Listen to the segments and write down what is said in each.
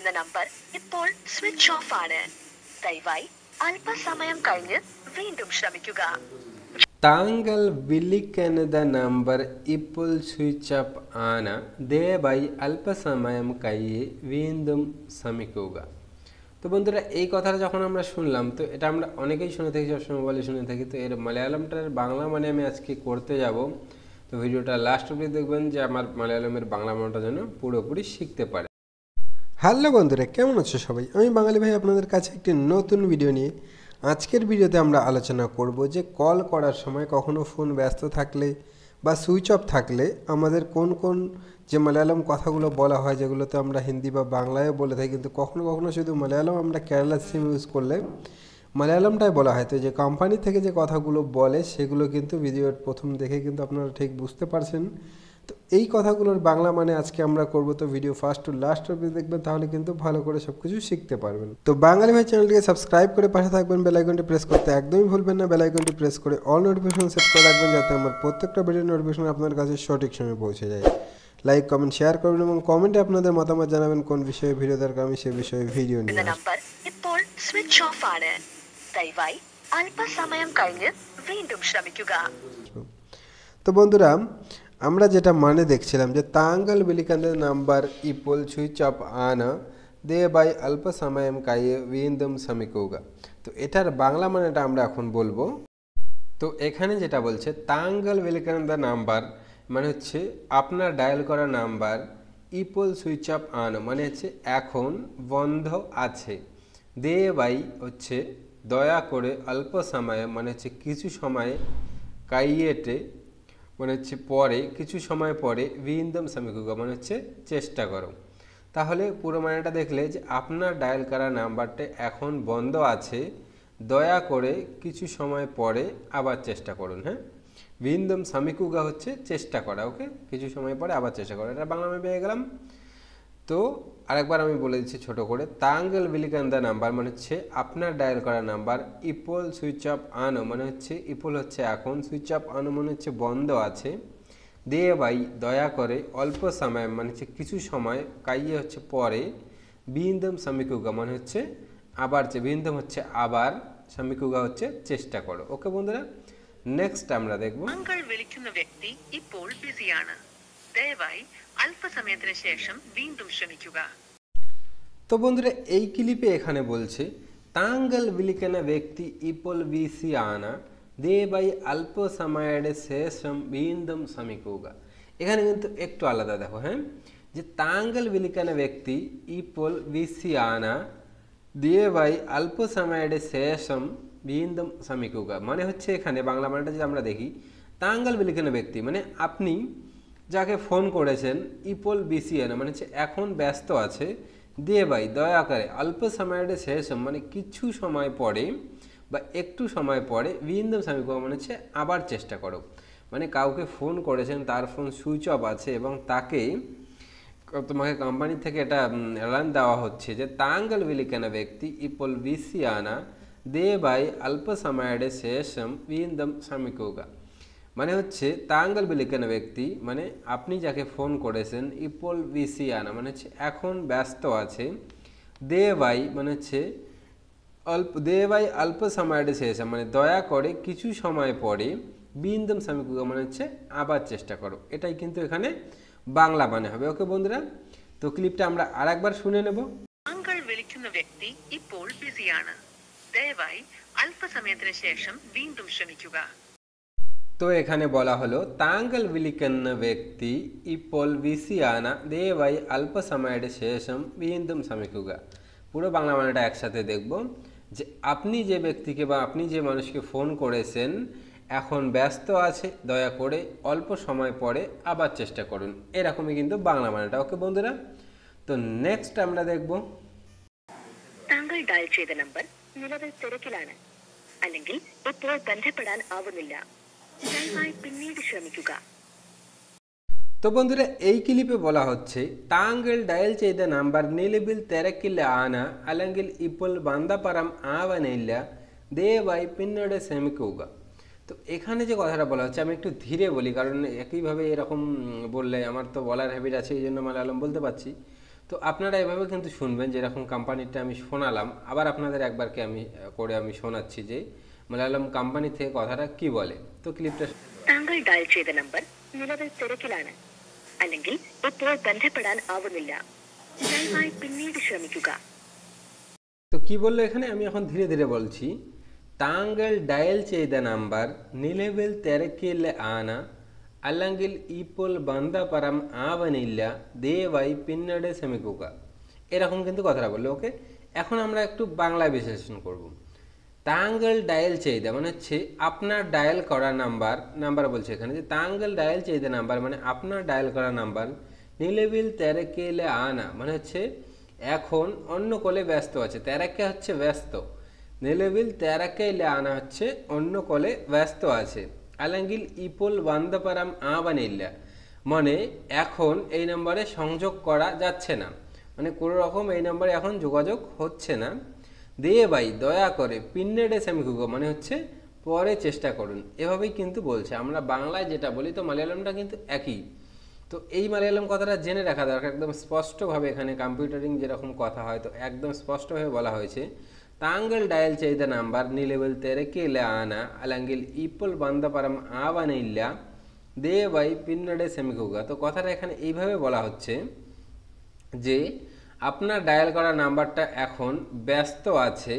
ചെയ്ത നമ്പർ ഇപ്പോൾ switch off ആണ്. ദയവായി അല്പസമയം കഴിഞ്ഞ് വീണ്ടും ശ്രമിക്കുക. താങ്കൾ വിളിക്കുന്ന നമ്പർ ഇപ്പോൾ സ്വിച്ച് ഓഫ് ആണ്. ദയവായി അല്പസമയം കഴിഞ്ഞ് വീണ്ടും ശ്രമിക്കുക। তো বন্ধুরা এই কথাটা যখন আমরা শুনলাম তো এটা আমরা অনেকেই শুনে থাকি, সবসময় বলে শুনে থাকি। তো এর মালায়ালামটার বাংলা মানে আমি আজকে করতে যাব। তো ভিডিওটা লাস্ট অবধি দেখবেন যে আমার মালায়ালামের বাংলা মানেটা যেন পুরোপুরি শিখতে পারে। হ্যালো বন্ধুরা, কেমন আছো সবাই? আমি বাঙালি ভাই আপনাদের কাছে একটি নতুন ভিডিও নিয়ে আজকের ভিডিওতে আমরা আলোচনা করব যে কল করার সময় কখনো ফোন ব্যস্ত থাকলে বা সুইচ অফ থাকলে আমাদের কোন কোন যে মালায়ালাম কথাগুলো বলা হয়, যেগুলোতে আমরা হিন্দি বা বাংলায় বলে থাকি, কিন্তু কখনো কখনো শুধু মালায়ালাম আমরা কেরালা সিম ইউজ করলে মালায়ালামটাই বলা হয়। তো যে কোম্পানি থেকে যে কথাগুলো বলে সেগুলো কিন্তু ভিডিওর প্রথম দেখে কিন্তু আপনারা ঠিক বুঝতে পারছেন। তো এই কথাগুলোর বাংলা মানে আজকে আমরা করব। তো ভিডিও ফার্স্ট টু লাস্ট অবধি দেখবেন, তাহলে কিন্তু ভালো করে সব কিছু শিখতে পারবেন। তো বাঙালি ভাই চ্যানেলটিকে সাবস্ক্রাইব করে পাশে থাকবেন, বেল আইকনটি প্রেস করতে একদমই ভুলবেন না। বেল আইকনটি প্রেস করে অল নোটিফিকেশন সেট করে রাখবেন, যাতে আমার প্রত্যেকটা ভিডিওর নোটিফিকেশন আপনার কাছে সঠিক সময়ে পৌঁছে যায়। লাইক কমেন্ট শেয়ার করবেন এবং কমেন্টে আপনাদের মতামত জানাবেন কোন বিষয়ে ভিডিও দরকার, আমি সেই বিষয়ে ভিডিও নিয়ে আসব। നമ്പർ ഇപ്പോൾ സ്വിച്ച് ഓഫ് ആണ്. ദയവായി അല്പസമയം കഴിഞ്ഞ് വീണ്ടും ശ്രമിക്കുക. তো বন্ধুরা আমরা যেটা মানে দেখছিলাম যে তাঙ্গল বিলিকান্দের নাম্বার ইপোল সুইচ অফ আনা দে বাই অল্প সময়ম কাইয়ে ভিন্দম শ্রমিকুগা। তো এটার বাংলা মানেটা আমরা এখন বলবো। তো এখানে যেটা বলছে তাঙ্গল বিলিকান্দের নাম্বার মানে হচ্ছে আপনার ডায়াল করা নাম্বার ইপোল সুইচ অফ আনা মানে হচ্ছে এখন বন্ধ আছে। দে বাই হচ্ছে দয়া করে, অল্প সময়ে মানে হচ্ছে কিছু সময়ে, কাইয়েটে মানে হচ্ছে পরে, কিছু সময় পরে, ভিন্দম শ্রমিকুগা মানে হচ্ছে চেষ্টা করো। তাহলে পুরো মানেটা দেখলে যে আপনার ডায়াল করা নাম্বারটা এখন বন্ধ আছে, দয়া করে কিছু সময় পরে আবার চেষ্টা করুন। হ্যাঁ, ভিন্দম শ্রমিকুগা হচ্ছে চেষ্টা করা। ওকে, কিছু সময় পরে আবার চেষ্টা করো, এটা বাংলা আমি পেয়ে গেলাম। তো আরেকবার আমি বলে দিচ্ছি ছোট করে, তাঙ্গল বিলিকান্দা নাম্বার মানে হচ্ছে আপনার ডায়াল করা নাম্বার ইপোল সুইচ অফ আনো মানে হচ্ছে ইপোল হচ্ছে এখন, সুইচ অফ আনো মানে হচ্ছে বন্ধ আছে, দিয়ে বাই দয়া করে, অল্প সময় মানে হচ্ছে কিছু সময়, কাইয়ে হচ্ছে পরে, বিন্দম শ্রমিকুগা মানে হচ্ছে আবার, বিন্দম হচ্ছে আবার, শ্রমিকুগা হচ্ছে চেষ্টা করো। ওকে বন্ধুরা, নেক্সট আমরা দেখব താങ്കൾ വിളിക്കുന്ന വ്യക്തി ഇപ്പോൾ ബിസിയാണ്. ദയവായി അല്പസമയത്തിന് ശേഷം വീണ്ടും ശ്രമിക്കുക. তো বন্ধুরা এই ক্লিপে এখানে বলছে তাঙ্গল বিলিকানা ব্যক্তি ইপোল বিসি আনা দে বাই অল্প সময়ের শেষম ভিন্দম শ্রমিকুগা। এখানে কিন্তু একটু আলাদা দেখো। হ্যাঁ, যে তাঙ্গল বিলিকানা ব্যক্তি ইপোল বিসি আনা দিয়ে বাই অল্প সময়ের শেষম ভিন্দম শ্রমিকুগা মানে হচ্ছে এখানে বাংলা মানেটা যদি আমরা দেখি, তাঙ্গল বিলিকানা ব্যক্তি মানে আপনি যাকে ফোন করেছেন, ইপোল বিসি আনা মানে হচ্ছে এখন ব্যস্ত আছে, দিয়ে ভাই দয়া করে, অল্প সময়ের শেষ মানে কিছু সময় পরে বা একটু সময় পরে, ভিন্দম শ্রমিকুগা মানে হচ্ছে আবার চেষ্টা করো। মানে কাউকে ফোন করেছেন, তার ফোন সুইচ অফ আছে এবং তাকে, তোমাকে কোম্পানি থেকে এটা এলান দেওয়া হচ্ছে যে তাঙ্গল বিলিকানা ব্যক্তি ইপোল বিসি আনা দে বাই অল্প সময়ের শেষম ভিন্দম শ্রমিকুগা মানে হচ্ছে তাঙ্গল বিলিকানা ব্যক্তি মানে আপনি যাকে ফোন করেছেন, ইপোল বিসি আনা মানে হচ্ছে এখন ব্যস্ত আছে, দে বাই মানে হচ্ছে দে বাই অল্প সময়ের শেষ মানে দয়া করে কিছু সময় পরে, বিন্দম শ্রমিকুগা মানে হচ্ছে আবার চেষ্টা করো। এটাই কিন্তু এখানে বাংলা মানে হবে। ওকে বন্ধুরা, তো ক্লিপটা আমরা আরেকবার শুনে নেব। താങ്കൾ വിളിക്കുന്ന വ്യക്തി ഇപ്പോൾ ബിസിയാണ്. ദയവായി അല്പസമയത്തിന് ശേഷം വീണ്ടും ശ്രമിക്കുക. তো এখানে বলা হলো তাঙ্গল বিলিকানা ব্যক্তি ইপোল বিসি আনা দে বাই অল্প সময়ের শেষম ভিন্দম শ্রমিকুগা। পুরো বাংলা মানেটা একসাথে দেখব যে আপনি যে ব্যক্তিকে বা আপনি যে মানুষকে ফোন করেছেন এখন ব্যস্ত আছে, দয়া করে অল্প সময় পরে আবার চেষ্টা করুন। এরকমই কিন্তু বাংলা মানেটা। ওকে বন্ধুরা, তো নেক্সট আমরা দেখব താങ്കൾ ഡയൽ ചെയ്ത നമ്പർ നിലവിൽ തിരക്കിലാണ് അല്ലെങ്കിൽ ഇപ്പോൾ ബന്ധപ്പെടാൻ ആവുന്നില്ല. ദയവായി പിന്നീട് ശ്രമിക്കുക. তো বন্ধুরা এই ক্লিপে বলা হচ্ছে താങ്കൾ ഡയൽ ചെയ്ത നമ്പർ നിലവിൽ തിരക്കില്ല ആണ് അല്ലെങ്കിൽ ഇപ്പോൾ ബന്ധപ്പെടാൻ ആവാനില്ല, ദയവായി പിന്നീട് ശ്രമിക്കുക। তো এখানে যে কথাটা বলা হচ্ছে আমি একটু ধীরে বলি, কারণ একইভাবে এরকম বললে আমার তো বলার হ্যাবিট আছে, এই জন্য মালায়ালাম বলতে পারছি। তো আপনারা এভাবে কিন্তু শুনবেন, যেরকম কোম্পানিটা আমি শোনালাম, আবার আপনাদের একবারকে আমি শোনাচ্ছি যে മലയാളം കമ്പനി থেকে কথাটা কি বলে। তো ക്ലിപ്টা താങ്കൾ ഡയൽ ചെയ്ത നമ്പർ നിലവിൽ തിരക്കിലാണ് അല്ലെങ്കിൽ ഇപ്പോൾ ബന്ധപ്പെടാൻ ആവുന്നില്ല, ദയവായി പിന്നീട് ശ്രമിക്കുക। তো কি বললো എখানে, আমি এখন ধীরে ধীরে বলছি। താങ്കൾ ഡയൽ ചെയ്ത നമ്പർ നിലവിൽ തിരക്കിലാണ് അല്ലെങ്കിൽ ഇപ്പോൾ ബന്ധപ്പെടാൻ ആവുന്നില്ല, ദയവായി പിന്നീട് ശ്രമിക്കുക। এরকম কিন্তু কথাটা বললো। ওকে, এখন আমরা একটু বাংলা বিশ্লেষণ করব। তাঙ্গল ডায়াল চাইদা মানে হচ্ছে আপনার ডায়াল করা নাম্বার বলছে এখানে, যে তাঙ্গল ডায়াল চাইদা নাম্বার মানে আপনার ডায়াল করা নাম্বার, নিলেবিল তেরেকেলে আনা মানে হচ্ছে এখন অন্য কলে ব্যস্ত আছে, তেরাকে হচ্ছে ব্যস্ত, নিলেবিল তেরাকেলে আনা হচ্ছে অন্য কলে ব্যস্ত আছে, আলাঙ্গিল ইপোল বান্দাপারাম আবানিল্লা মানে এখন এই নাম্বারে সংযোগ করা যাচ্ছে না, মানে কোনো রকম এই নাম্বারে এখন যোগাযোগ হচ্ছে না, দিয়ে ভাই দয়া করে পিন্নেডে সেমিকুগো মানে হচ্ছে পরে চেষ্টা করুন, এভাবেই কিন্তু বলছে। আমরা বাংলায় যেটা বলি তো মালয়ালমটা কিন্তু একই। তো এই মালয়ালম কথাটা জেনে রাখা দরকার, একদম স্পষ্টভাবে এখানে কম্পিউটারিং যেরকম কথা হয় তো একদম স্পষ্টভাবে বলা হয়েছে, താങ്കൾ ഡയൽ ചെയ്ത നമ്പർ നിലവിൽ തിരക്കിലാണ് അല്ലെങ്കിൽ ഇപ്പോൾ ബന്ധപ്പെടാൻ ആവാനില്ല, ദയവായി പിന്നീട് ശ്രമിക്കുക। তো কথাটা এখানে এইভাবে বলা হচ্ছে যে আপনার ডায়াল করা নাম্বারটা এখন ব্যস্ত আছে,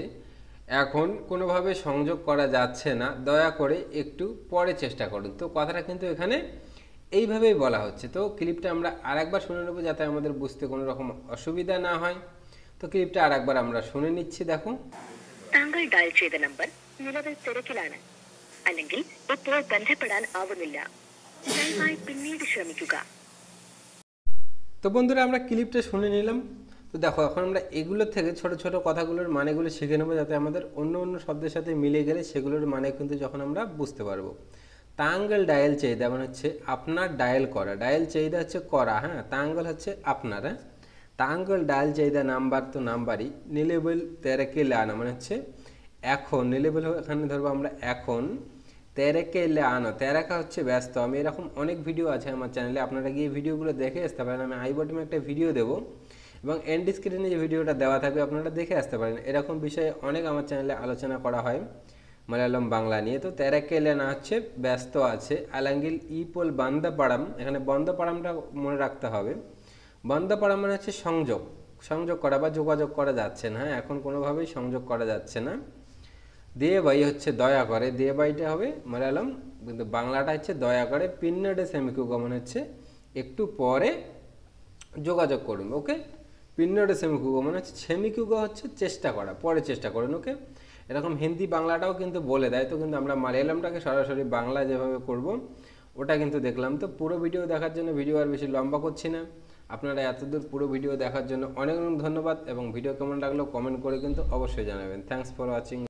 এখন কোনোভাবে সংযোগ করা যাচ্ছে না, দয়া করে একটু পরে চেষ্টা করুন। তো কথাটা কিন্তু এখানে এইভাবেই বলা হচ্ছে। তো ক্লিপটা আমরা আরেকবার শুনে নেব যাতে আমাদের বুঝতে কোনো রকম অসুবিধা না হয়। তো ক্লিপটা আরেকবার আমরা শুনে নিচ্ছি, দেখো। താങ്കൾ ഡയൽ ചെയ്ത നമ്പർ നിലവിൽ തിരക്കിലാണ് അല്ലെങ്കിൽ ഇപ്പോൾ ബന്ധപ്പെടാൻ ആവുന്നില്ല, ദയവായി പിന്നീട് ശ്രമിക്കുക। তো বন্ধুরা আমরা ক্লিপটা শুনে নিলাম। তো দেখো এখন আমরা এগুলো থেকে ছোট ছোট কথাগুলোর মানেগুলো শিখে নেবো, যাতে আমাদের অন্য অন্য শব্দের সাথে মিলে গেলে সেগুলোর মানে কিন্তু যখন আমরা বুঝতে পারবো। তাঙ্গল ডায়াল চাইদা মানে হচ্ছে আপনার ডায়াল করা, ডায়াল চাইদা হচ্ছে করা, হ্যাঁ, তাঙ্গল হচ্ছে আপনার, হ্যাঁ, তাঙ্গল ডায়াল চাইদা নাম্বার তো নাম্বারই, নিলেবেল তেরেকেলে আনা মানে হচ্ছে এখন, নিলেবেল এখানে ধরবো আমরা এখন, তেরেকেলে আনা তেরাকা হচ্ছে ব্যস্ত। আমি এরকম অনেক ভিডিও আছে আমার চ্যানেলে, আপনারা গিয়ে ভিডিওগুলো দেখে আসতে পারেন। আমি আই বটমে একটা ভিডিও দেবো এবং এন্ড স্ক্রিনে যে ভিডিওটা দেওয়া থাকবে আপনারা দেখে আসতে পারেন। এরকম বিষয়ে অনেক আমার চ্যানেলে আলোচনা করা হয় মালয়ালম বাংলা নিয়ে। তো তেরাকেলে না হচ্ছে ব্যস্ত আছে, আলাঙ্গিল ইপোল বান্দাপাড়াম, এখানে বন্দাপাড়ামটা মনে রাখতে হবে। বন্দাপাড়াম মানে হচ্ছে সংযোগ করা বা যোগাযোগ করা যাচ্ছে না, হ্যাঁ, এখন কোনোভাবেই সংযোগ করা যাচ্ছে না। দিয়ে বাই হচ্ছে দয়া করে, দিয়ে বাইটা হবে মালয়ালম, কিন্তু বাংলাটা হচ্ছে দয়া করে। পিন্নেডে সেমিকুগো মানে হচ্ছে একটু পরে যোগাযোগ করুন। ওকে, পিন্নেডে সেমিকুগো মানে হচ্ছে সেমিকুগো হচ্ছে চেষ্টা করা, পরে চেষ্টা করুন। ওকে, এরকম হিন্দি বাংলাটাও কিন্তু বলে দেয়। তো কিন্তু আমরা মালয়ালমটাকে সরাসরি বাংলা যেভাবে করব ওটা কিন্তু দেখলাম। তো পুরো ভিডিও দেখার জন্য, ভিডিও আর বেশি লম্বা করছি না, আপনারা এতদূর পুরো ভিডিও দেখার জন্য অনেক অনেক ধন্যবাদ, এবং ভিডিও কেমন লাগলো কমেন্ট করে কিন্তু অবশ্যই জানাবেন। Thanks for watching.